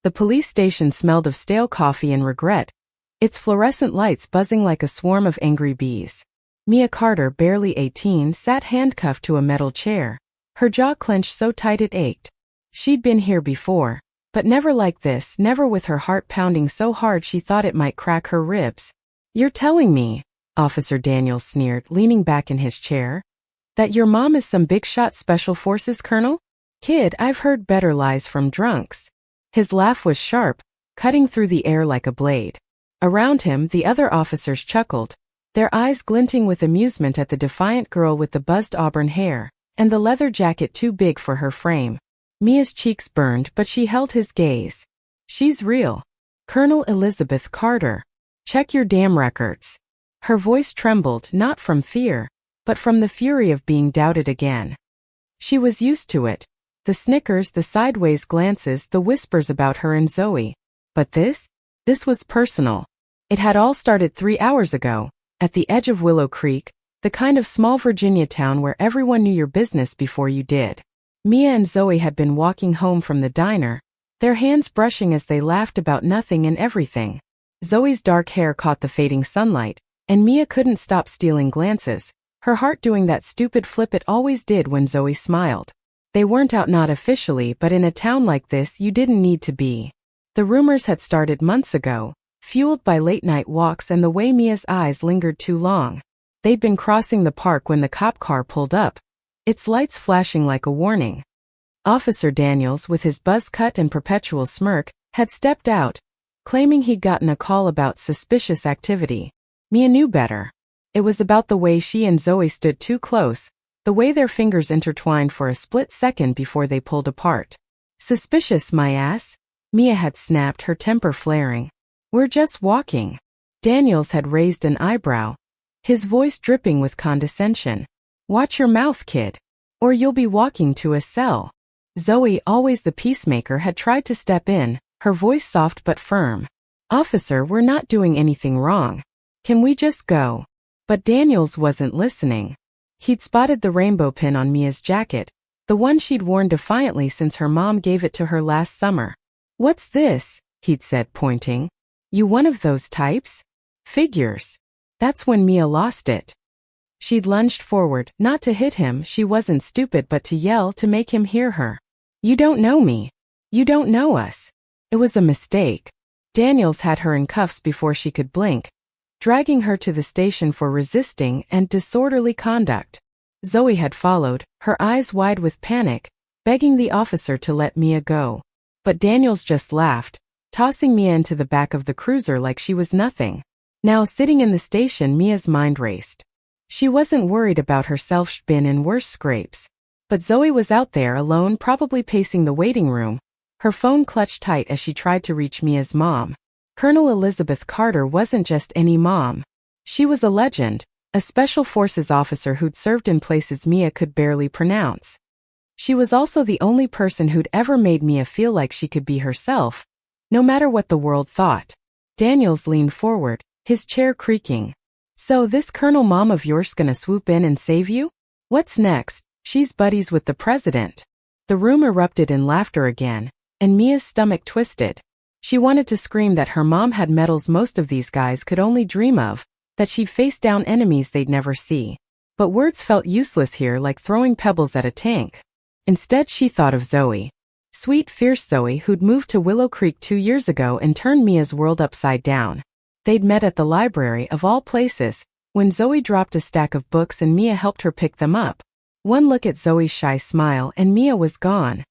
The police station smelled of stale coffee and regret, its fluorescent lights buzzing like a swarm of angry bees. Mia Carter, barely 18, sat handcuffed to a metal chair, her jaw clenched so tight it ached. She'd been here before, but never like this, never with her heart pounding so hard she thought it might crack her ribs. "You're telling me," Officer Daniels sneered, leaning back in his chair, "that your mom is some big-shot Special Forces colonel? Kid, I've heard better lies from drunks." His laugh was sharp, cutting through the air like a blade. Around him, the other officers chuckled, their eyes glinting with amusement at the defiant girl with the buzzed auburn hair and the leather jacket too big for her frame. Mia's cheeks burned, but she held his gaze. "She's real. Colonel Elizabeth Carter. Check your damn records." Her voice trembled, not from fear, but from the fury of being doubted again. She was used to it. The snickers, the sideways glances, the whispers about her and Zoe. But this was personal. It had all started 3 hours ago, at the edge of Willow Creek, the kind of small Virginia town where everyone knew your business before you did. Mia and Zoe had been walking home from the diner, their hands brushing as they laughed about nothing and everything. Zoe's dark hair caught the fading sunlight, and Mia couldn't stop stealing glances, her heart doing that stupid flip it always did when Zoe smiled. They weren't out, not officially, but in a town like this you didn't need to be. The rumors had started months ago, fueled by late-night walks and the way Mia's eyes lingered too long. They'd been crossing the park when the cop car pulled up, its lights flashing like a warning. Officer Daniels, with his buzz cut and perpetual smirk, had stepped out, claiming he'd gotten a call about suspicious activity. Mia knew better. It was about the way she and Zoe stood too close, the way their fingers intertwined for a split second before they pulled apart. "Suspicious, my ass?" Mia had snapped, her temper flaring. "We're just walking." Daniels had raised an eyebrow, his voice dripping with condescension. "Watch your mouth, kid, or you'll be walking to a cell." Zoe, always the peacemaker, had tried to step in, her voice soft but firm. "Officer, we're not doing anything wrong. Can we just go?" But Daniels wasn't listening. He'd spotted the rainbow pin on Mia's jacket, the one she'd worn defiantly since her mom gave it to her last summer. "What's this?" he'd said, pointing. "You one of those types? Figures." That's when Mia lost it. She'd lunged forward, not to hit him, she wasn't stupid, but to yell, to make him hear her. "You don't know me. You don't know us." It was a mistake. Daniels had her in cuffs before she could blink, dragging her to the station for resisting and disorderly conduct. Zoe had followed, her eyes wide with panic, begging the officer to let Mia go. But Daniels just laughed, tossing Mia into the back of the cruiser like she was nothing. Now sitting in the station, Mia's mind raced. She wasn't worried about herself, she'd been in worse scrapes. But Zoe was out there alone, probably pacing the waiting room, her phone clutched tight as she tried to reach Mia's mom. Colonel Elizabeth Carter wasn't just any mom. She was a legend, a Special Forces officer who'd served in places Mia could barely pronounce. She was also the only person who'd ever made Mia feel like she could be herself, no matter what the world thought. Daniels leaned forward, his chair creaking. "So this Colonel Mom of yours gonna swoop in and save you? What's next? She's buddies with the president." The room erupted in laughter again, and Mia's stomach twisted. She wanted to scream that her mom had medals most of these guys could only dream of, that she'd face down enemies they'd never see. But words felt useless here, like throwing pebbles at a tank. Instead she thought of Zoe. Sweet, fierce Zoe, who'd moved to Willow Creek 2 years ago and turned Mia's world upside down. They'd met at the library, of all places, when Zoe dropped a stack of books and Mia helped her pick them up. One look at Zoe's shy smile and Mia was gone.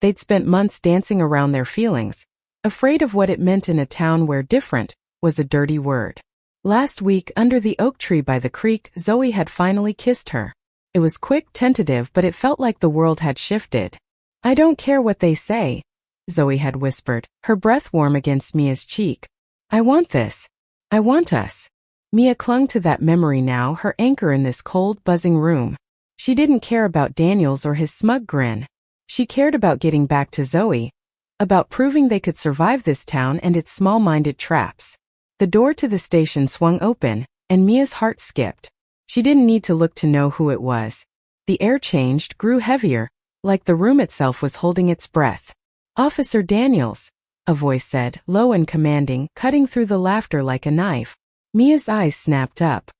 They'd spent months dancing around their feelings, afraid of what it meant in a town where different was a dirty word. Last week, under the oak tree by the creek, Zoe had finally kissed her. It was quick, tentative, but it felt like the world had shifted. "I don't care what they say," Zoe had whispered, her breath warm against Mia's cheek. "I want this. I want us." Mia clung to that memory now, her anchor in this cold, buzzing room. She didn't care about Daniels or his smug grin. She cared about getting back to Zoe, about proving they could survive this town and its small-minded traps. The door to the station swung open, and Mia's heart skipped. She didn't need to look to know who it was. The air changed, grew heavier, like the room itself was holding its breath. "Officer Daniels." a voice said, low and commanding, cutting through the laughter like a knife. Mia's eyes snapped up.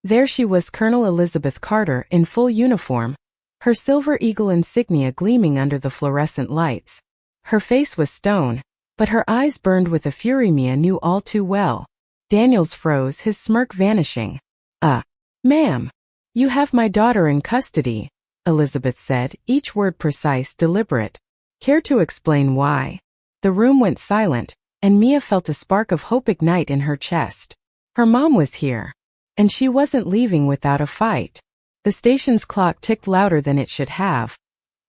There she was, Colonel Elizabeth Carter, in full uniform, her silver eagle insignia gleaming under the fluorescent lights. Her face was stone, but her eyes burned with a fury Mia knew all too well. Daniels froze, his smirk vanishing. Ma'am. You have my daughter in custody, Elizabeth said, each word precise, deliberate. Care to explain why? The room went silent, and Mia felt a spark of hope ignite in her chest. Her mom was here, and she wasn't leaving without a fight. The station's clock ticked louder than it should have,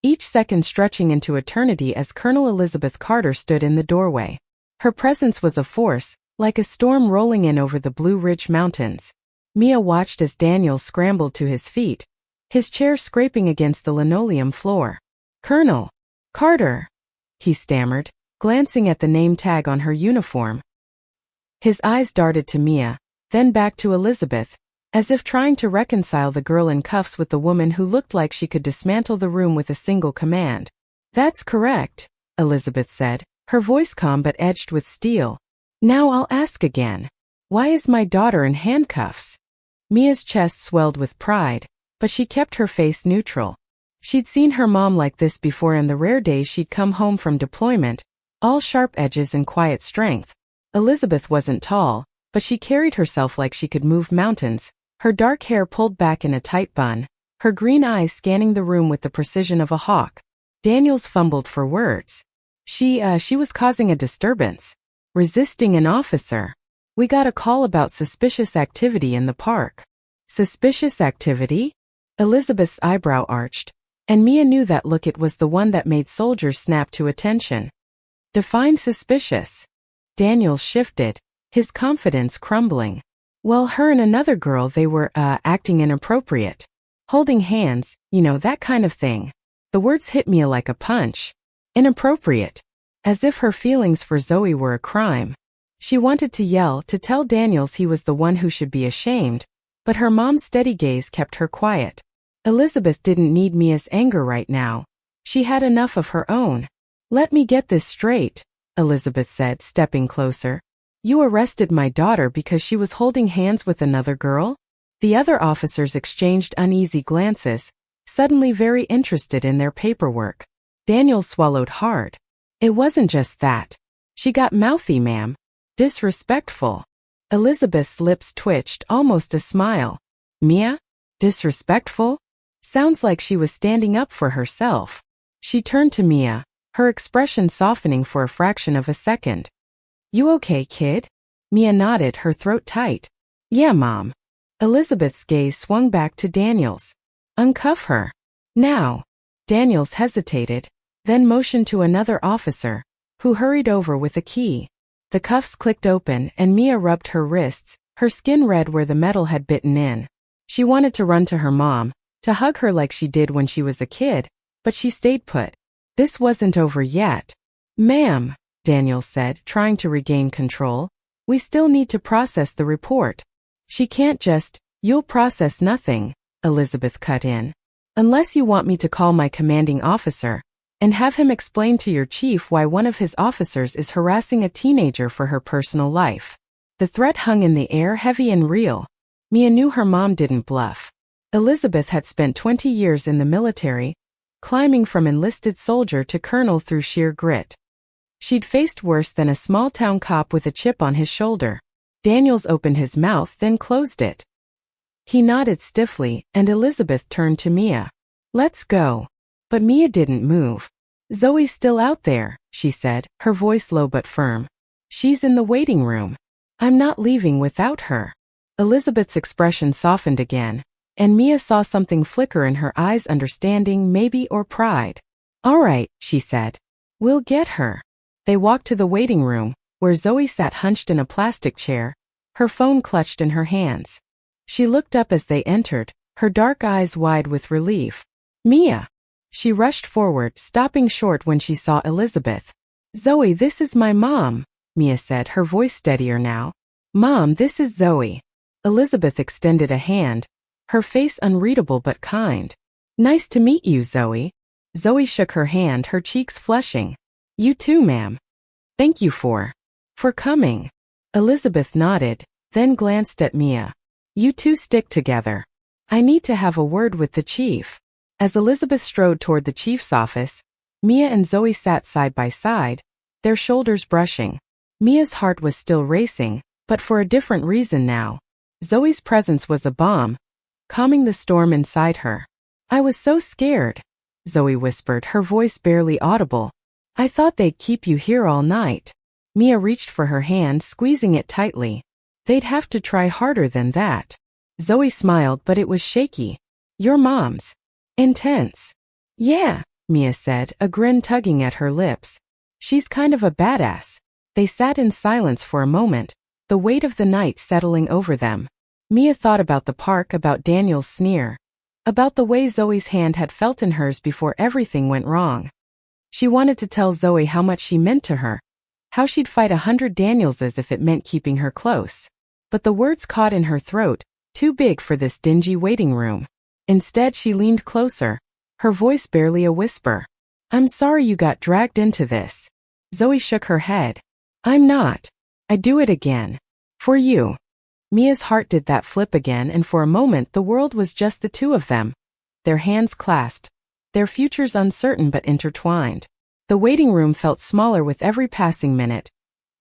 each second stretching into eternity as Colonel Elizabeth Carter stood in the doorway. Her presence was a force, like a storm rolling in over the Blue Ridge Mountains. Mia watched as Daniel scrambled to his feet, his chair scraping against the linoleum floor. Colonel Carter, he stammered, glancing at the name tag on her uniform. His eyes darted to Mia, then back to Elizabeth, as if trying to reconcile the girl in cuffs with the woman who looked like she could dismantle the room with a single command. That's correct, Elizabeth said, her voice calm but edged with steel. Now I'll ask again. Why is my daughter in handcuffs? Mia's chest swelled with pride, but she kept her face neutral. She'd seen her mom like this before in the rare days she'd come home from deployment, all sharp edges and quiet strength. Elizabeth wasn't tall, but she carried herself like she could move mountains, her dark hair pulled back in a tight bun, her green eyes scanning the room with the precision of a hawk. Daniels fumbled for words. She was causing a disturbance. Resisting an officer. We got a call about suspicious activity in the park. Suspicious activity? Elizabeth's eyebrow arched, and Mia knew that look. It was the one that made soldiers snap to attention. Define suspicious. Daniels shifted, his confidence crumbling. Well, her and another girl, they were, acting inappropriate. Holding hands, you know, that kind of thing. The words hit Mia like a punch. Inappropriate. As if her feelings for Zoe were a crime. She wanted to yell, to tell Daniels he was the one who should be ashamed, but her mom's steady gaze kept her quiet. Elizabeth didn't need Mia's anger right now. She had enough of her own. Let me get this straight, Elizabeth said, stepping closer. You arrested my daughter because she was holding hands with another girl? The other officers exchanged uneasy glances, suddenly very interested in their paperwork. Daniels swallowed hard. It wasn't just that. She got mouthy, ma'am. Disrespectful. Elizabeth's lips twitched, almost a smile. Mia? Disrespectful? Sounds like she was standing up for herself. She turned to Mia, her expression softening for a fraction of a second. You okay, kid? Mia nodded, her throat tight. Yeah, Mom. Elizabeth's gaze swung back to Daniels. Uncuff her. Now. Daniels hesitated, then motioned to another officer, who hurried over with a key. The cuffs clicked open and Mia rubbed her wrists, her skin red where the metal had bitten in. She wanted to run to her mom, to hug her like she did when she was a kid, but she stayed put. This wasn't over yet. Ma'am, Daniels said, trying to regain control. We still need to process the report. She can't just, you'll process nothing, Elizabeth cut in. Unless you want me to call my commanding officer, and have him explain to your chief why one of his officers is harassing a teenager for her personal life. The threat hung in the air, heavy and real. Mia knew her mom didn't bluff. Elizabeth had spent 20 years in the military, climbing from enlisted soldier to colonel through sheer grit. She'd faced worse than a small-town cop with a chip on his shoulder. Daniels opened his mouth, then closed it. He nodded stiffly, and Elizabeth turned to Mia. Let's go. But Mia didn't move. Zoe's still out there, she said, her voice low but firm. She's in the waiting room. I'm not leaving without her. Elizabeth's expression softened again, and Mia saw something flicker in her eyes, understanding maybe or pride. All right, she said. We'll get her. They walked to the waiting room, where Zoe sat hunched in a plastic chair, her phone clutched in her hands. She looked up as they entered, her dark eyes wide with relief. Mia! She rushed forward, stopping short when she saw Elizabeth. Zoe, this is my mom, Mia said, her voice steadier now. Mom, this is Zoe. Elizabeth extended a hand, her face unreadable but kind. Nice to meet you, Zoe. Zoe shook her hand, her cheeks flushing. You too, ma'am. Thank you for coming. Elizabeth nodded, then glanced at Mia. You two stick together. I need to have a word with the chief. As Elizabeth strode toward the chief's office, Mia and Zoe sat side by side, their shoulders brushing. Mia's heart was still racing, but for a different reason now. Zoe's presence was a balm, calming the storm inside her. I was so scared, Zoe whispered, her voice barely audible. I thought they'd keep you here all night. Mia reached for her hand, squeezing it tightly. They'd have to try harder than that. Zoe smiled, but it was shaky. Your mom's intense. Yeah, Mia said, a grin tugging at her lips. She's kind of a badass. They sat in silence for a moment, the weight of the night settling over them. Mia thought about the park, about Daniel's sneer, about the way Zoe's hand had felt in hers before everything went wrong. She wanted to tell Zoe how much she meant to her, how she'd fight 100 Danielses if it meant keeping her close. But the words caught in her throat, too big for this dingy waiting room. Instead, she leaned closer, her voice barely a whisper. I'm sorry you got dragged into this. Zoe shook her head. I'm not. I'd do it again. For you. Mia's heart did that flip again, and for a moment the world was just the two of them, their hands clasped, their futures uncertain but intertwined. The waiting room felt smaller with every passing minute,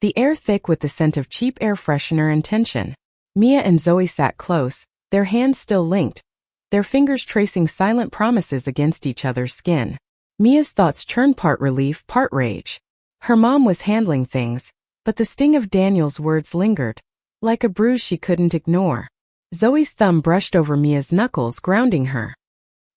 the air thick with the scent of cheap air freshener and tension. Mia and Zoe sat close, their hands still linked, their fingers tracing silent promises against each other's skin. Mia's thoughts churned, part relief, part rage. Her mom was handling things, but the sting of Daniel's words lingered, like a bruise she couldn't ignore. Zoe's thumb brushed over Mia's knuckles, grounding her.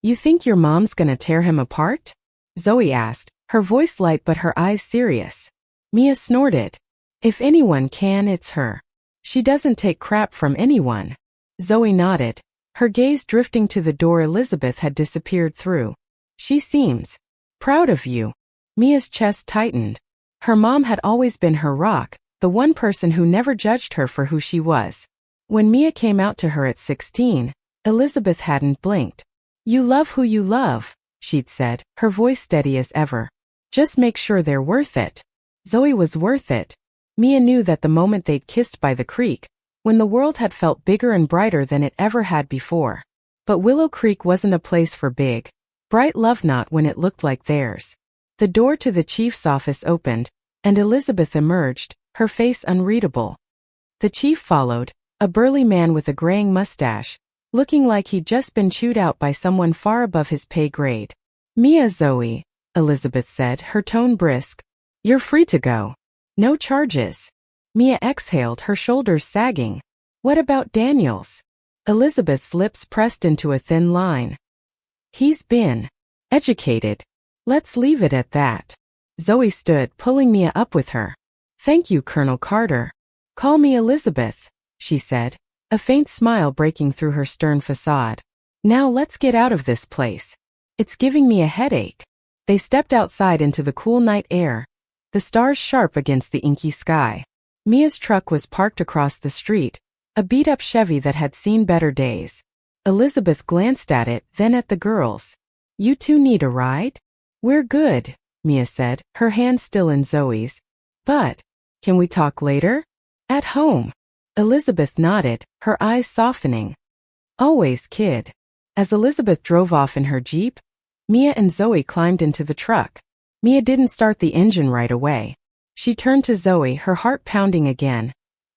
You think your mom's gonna tear him apart? Zoe asked, her voice light but her eyes serious. Mia snorted. If anyone can, it's her. She doesn't take crap from anyone. Zoe nodded, her gaze drifting to the door Elizabeth had disappeared through. She seems proud of you. Mia's chest tightened. Her mom had always been her rock, the one person who never judged her for who she was. When Mia came out to her at 16, Elizabeth hadn't blinked. You love who you love, she'd said, her voice steady as ever. Just make sure they're worth it. Zoe was worth it. Mia knew that the moment they'd kissed by the creek, when the world had felt bigger and brighter than it ever had before. But Willow Creek wasn't a place for big, bright love, not when it looked like theirs. The door to the chief's office opened, and Elizabeth emerged, her face unreadable. The chief followed, a burly man with a graying mustache, looking like he'd just been chewed out by someone far above his pay grade. Mia, Zoe, Elizabeth said, her tone brisk. You're free to go. No charges. Mia exhaled, her shoulders sagging. What about Daniels? Elizabeth's lips pressed into a thin line. He's been educated. Let's leave it at that. Zoe stood, pulling Mia up with her. Thank you, Colonel Carter. Call me Elizabeth, she said, a faint smile breaking through her stern facade. Now let's get out of this place. It's giving me a headache. They stepped outside into the cool night air, the stars sharp against the inky sky. Mia's truck was parked across the street, a beat-up Chevy that had seen better days. Elizabeth glanced at it, then at the girls. You two need a ride? We're good, Mia said, her hand still in Zoe's. But, can we talk later? At home. Elizabeth nodded, her eyes softening. Always, kid. As Elizabeth drove off in her Jeep, Mia and Zoe climbed into the truck. Mia didn't start the engine right away. She turned to Zoe, her heart pounding again.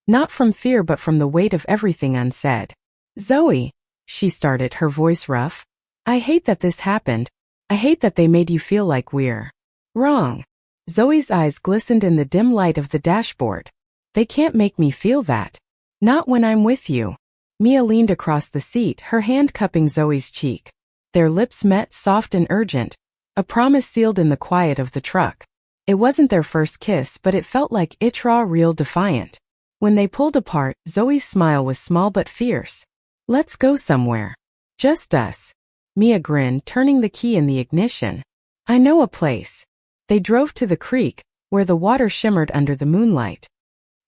Not from fear but from the weight of everything unsaid. Zoe, she started, her voice rough. I hate that this happened. I hate that they made you feel like we're wrong. Zoe's eyes glistened in the dim light of the dashboard. They can't make me feel that. Not when I'm with you. Mia leaned across the seat, her hand cupping Zoe's cheek. Their lips met, soft and urgent, a promise sealed in the quiet of the truck. It wasn't their first kiss, but it felt like it raw, real, defiant. When they pulled apart, Zoe's smile was small but fierce. Let's go somewhere. Just us. Mia grinned, turning the key in the ignition. I know a place. They drove to the creek, where the water shimmered under the moonlight.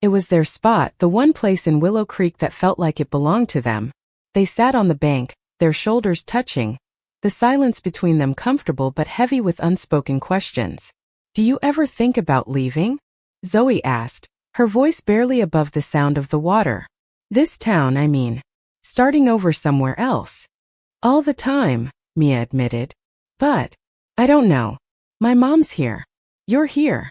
It was their spot, the one place in Willow Creek that felt like it belonged to them. They sat on the bank, their shoulders touching, the silence between them comfortable but heavy with unspoken questions. Do you ever think about leaving? Zoe asked, her voice barely above the sound of the water. This town, I mean. Starting over somewhere else. All the time, Mia admitted. But, I don't know. My mom's here. You're here.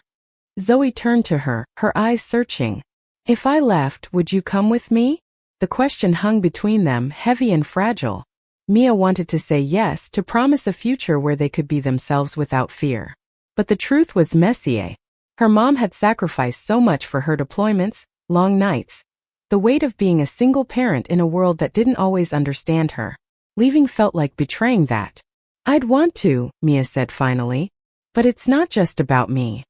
Zoe turned to her, her eyes searching. If I left, would you come with me? The question hung between them, heavy and fragile. Mia wanted to say yes, to promise a future where they could be themselves without fear. But the truth was messy. Her mom had sacrificed so much for her deployments, long nights. The weight of being a single parent in a world that didn't always understand her. Leaving felt like betraying that. I'd want to, Mia said finally. But it's not just about me.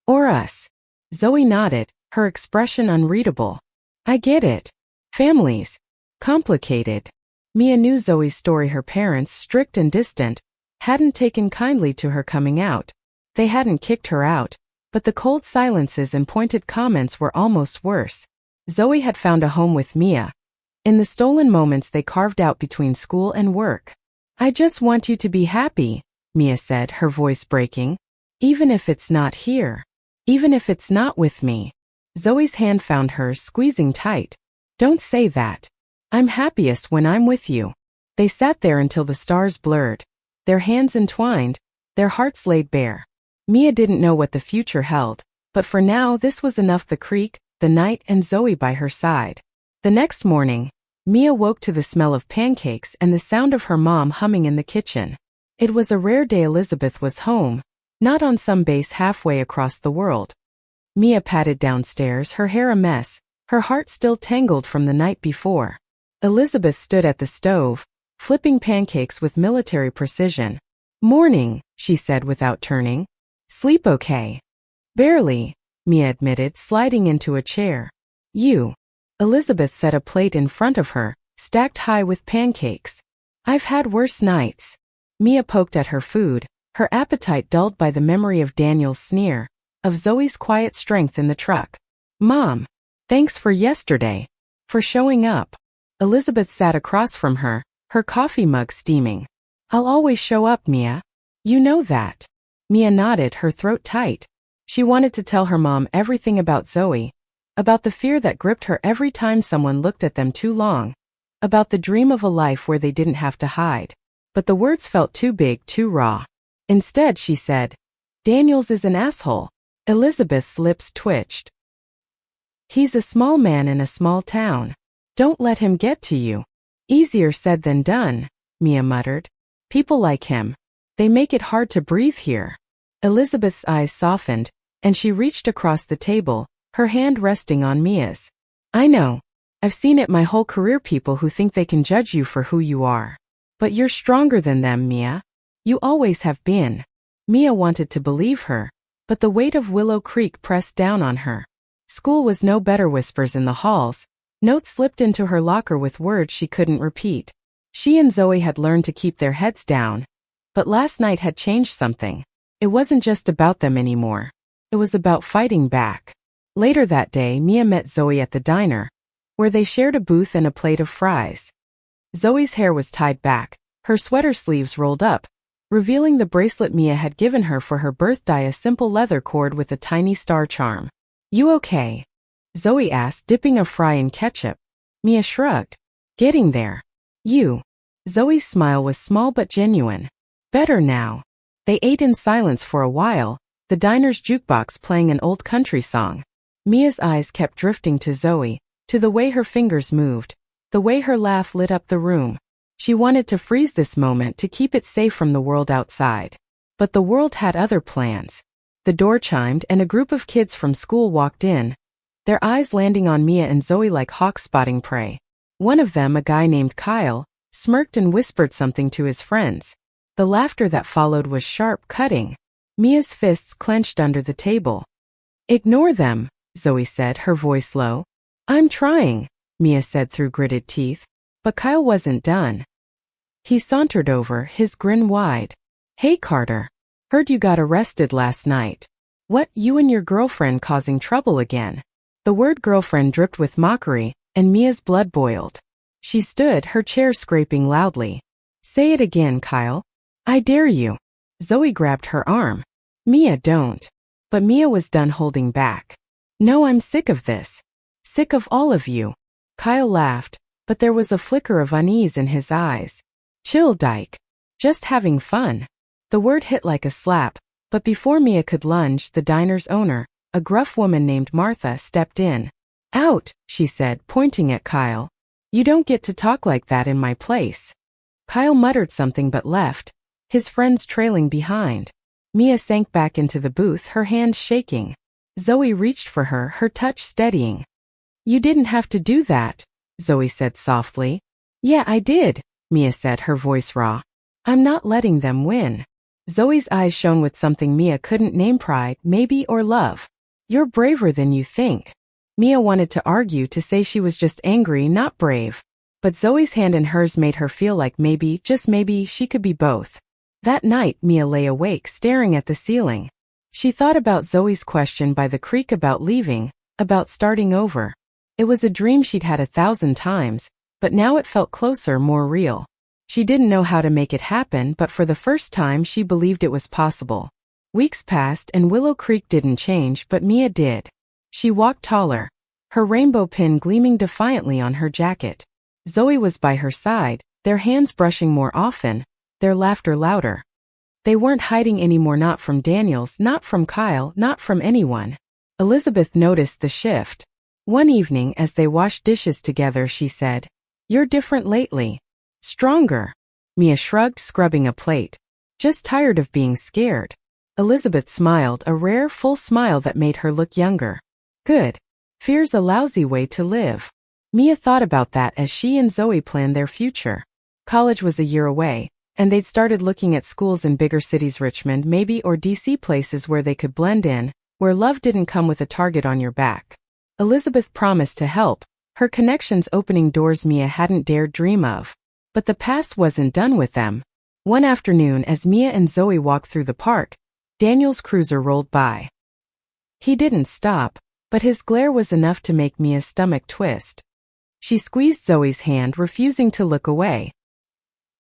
Or us. Zoe nodded, her expression unreadable. I get it. Families. Complicated. Mia knew Zoe's story. Her parents, strict and distant, hadn't taken kindly to her coming out. They hadn't kicked her out, but the cold silences and pointed comments were almost worse. Zoe had found a home with Mia. In the stolen moments they carved out between school and work. I just want you to be happy, Mia said, her voice breaking. Even if it's not here. Even if it's not with me. Zoe's hand found hers, squeezing tight. Don't say that. I'm happiest when I'm with you. They sat there until the stars blurred, their hands entwined, their hearts laid bare. Mia didn't know what the future held, but for now this was enough: the creek, the night, and Zoe by her side. The next morning, Mia woke to the smell of pancakes and the sound of her mom humming in the kitchen. It was a rare day Elizabeth was home, not on some base halfway across the world. Mia padded downstairs, her hair a mess, her heart still tangled from the night before. Elizabeth stood at the stove, flipping pancakes with military precision. Morning, she said without turning. Sleep okay? Barely, Mia admitted, sliding into a chair. You. Elizabeth set a plate in front of her, stacked high with pancakes. I've had worse nights. Mia poked at her food, her appetite dulled by the memory of Daniel's sneer, of Zoe's quiet strength in the truck. Mom. Thanks for yesterday. For showing up. Elizabeth sat across from her, her coffee mug steaming. I'll always show up, Mia. You know that. Mia nodded, her throat tight. She wanted to tell her mom everything about Zoe, about the fear that gripped her every time someone looked at them too long, about the dream of a life where they didn't have to hide. But the words felt too big, too raw. Instead, she said, Daniels is an asshole. Elizabeth's lips twitched. He's a small man in a small town. Don't let him get to you. Easier said than done, Mia muttered. People like him. They make it hard to breathe here. Elizabeth's eyes softened, and she reached across the table, her hand resting on Mia's. I know. I've seen it my whole career, people who think they can judge you for who you are. But you're stronger than them, Mia. You always have been. Mia wanted to believe her, but the weight of Willow Creek pressed down on her. School was no better. Whispers in the halls. Notes slipped into her locker with words she couldn't repeat. She and Zoe had learned to keep their heads down, but last night had changed something. It wasn't just about them anymore. It was about fighting back. Later that day, Mia met Zoe at the diner, where they shared a booth and a plate of fries. Zoe's hair was tied back, her sweater sleeves rolled up, revealing the bracelet Mia had given her for her birthday, a simple leather cord with a tiny star charm. You okay? Zoe asked, dipping a fry in ketchup. Mia shrugged. Getting there. You. Zoe's smile was small but genuine. Better now. They ate in silence for a while, the diner's jukebox playing an old country song. Mia's eyes kept drifting to Zoe, to the way her fingers moved, the way her laugh lit up the room. She wanted to freeze this moment, to keep it safe from the world outside. But the world had other plans. The door chimed and a group of kids from school walked in, their eyes landing on Mia and Zoe like hawks spotting prey. One of them, a guy named Kyle, smirked and whispered something to his friends. The laughter that followed was sharp, cutting. Mia's fists clenched under the table. Ignore them, Zoe said, her voice low. I'm trying, Mia said through gritted teeth. But Kyle wasn't done. He sauntered over, his grin wide. Hey Carter. Heard you got arrested last night. What, you and your girlfriend causing trouble again? The word girlfriend dripped with mockery, and Mia's blood boiled. She stood, her chair scraping loudly. Say it again, Kyle. I dare you. Zoe grabbed her arm. Mia, don't. But Mia was done holding back. No, I'm sick of this. Sick of all of you. Kyle laughed, but there was a flicker of unease in his eyes. Chill, Dyke. Just having fun. The word hit like a slap, but before Mia could lunge, the diner's owner, a gruff woman named Martha, stepped in. Out, she said, pointing at Kyle. You don't get to talk like that in my place. Kyle muttered something but left, his friends trailing behind. Mia sank back into the booth, her hands shaking. Zoe reached for her, her touch steadying. You didn't have to do that, Zoe said softly. Yeah, I did, Mia said, her voice raw. I'm not letting them win. Zoe's eyes shone with something Mia couldn't name, pride, maybe, or love. You're braver than you think. Mia wanted to argue, to say she was just angry, not brave. But Zoe's hand in hers made her feel like maybe, just maybe, she could be both. That night, Mia lay awake, staring at the ceiling. She thought about Zoe's question by the creek about leaving, about starting over. It was a dream she'd had 1,000 times, but now it felt closer, more real. She didn't know how to make it happen, but for the first time she believed it was possible. Weeks passed and Willow Creek didn't change, but Mia did. She walked taller, her rainbow pin gleaming defiantly on her jacket. Zoe was by her side, their hands brushing more often, their laughter louder. They weren't hiding anymore, not from Daniels, not from Kyle, not from anyone. Elizabeth noticed the shift. One evening as they washed dishes together, she said, "You're different lately. Stronger." Mia shrugged, scrubbing a plate. "Just tired of being scared." Elizabeth smiled, a rare, full smile that made her look younger. "Good. Fear's a lousy way to live." Mia thought about that as she and Zoe planned their future. College was a year away, and they'd started looking at schools in bigger cities, Richmond maybe, or DC, places where they could blend in, where love didn't come with a target on your back. Elizabeth promised to help, her connections opening doors Mia hadn't dared dream of. But the past wasn't done with them. One afternoon as Mia and Zoe walked through the park, Daniel's cruiser rolled by. He didn't stop, but his glare was enough to make Mia's stomach twist. She squeezed Zoe's hand, refusing to look away.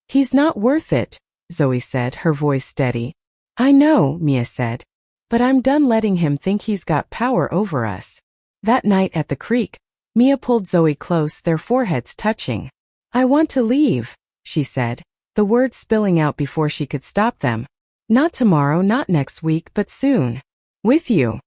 "He's not worth it," Zoe said, her voice steady. "I know," Mia said, "but I'm done letting him think he's got power over us." That night at the creek, Mia pulled Zoe close, their foreheads touching. "I want to leave," she said, the words spilling out before she could stop them. "Not tomorrow, not next week, but soon. With you."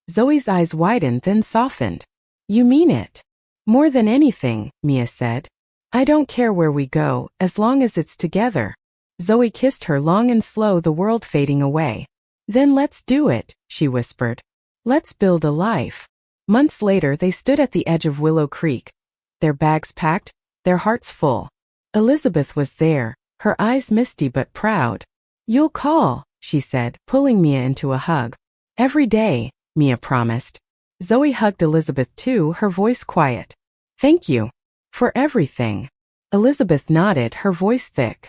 Zoe's eyes widened, then softened. "You mean it?" "More than anything," Mia said. "I don't care where we go, as long as it's together." Zoe kissed her long and slow, the world fading away. "Then let's do it," she whispered. "Let's build a life." Months later they stood at the edge of Willow Creek, their bags packed, their hearts full. Elizabeth was there, her eyes misty but proud. "You'll call," she said, pulling Mia into a hug. "Every day," Mia promised. Zoe hugged Elizabeth too, her voice quiet. "Thank you. For everything." Elizabeth nodded, her voice thick.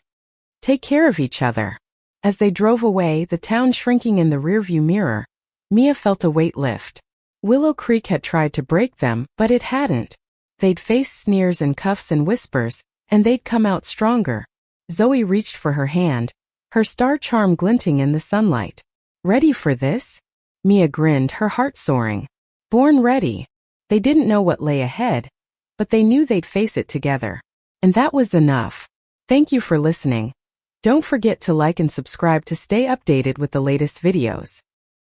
"Take care of each other." As they drove away, the town shrinking in the rearview mirror, Mia felt a weight lift. Willow Creek had tried to break them, but it hadn't. They'd faced sneers and cuffs and whispers, and they'd come out stronger. Zoe reached for her hand, her star charm glinting in the sunlight. "Ready for this?" Mia grinned, her heart soaring. Born ready. They didn't know what lay ahead, but they knew they'd face it together. And that was enough. Thank you for listening. Don't forget to like and subscribe to stay updated with the latest videos.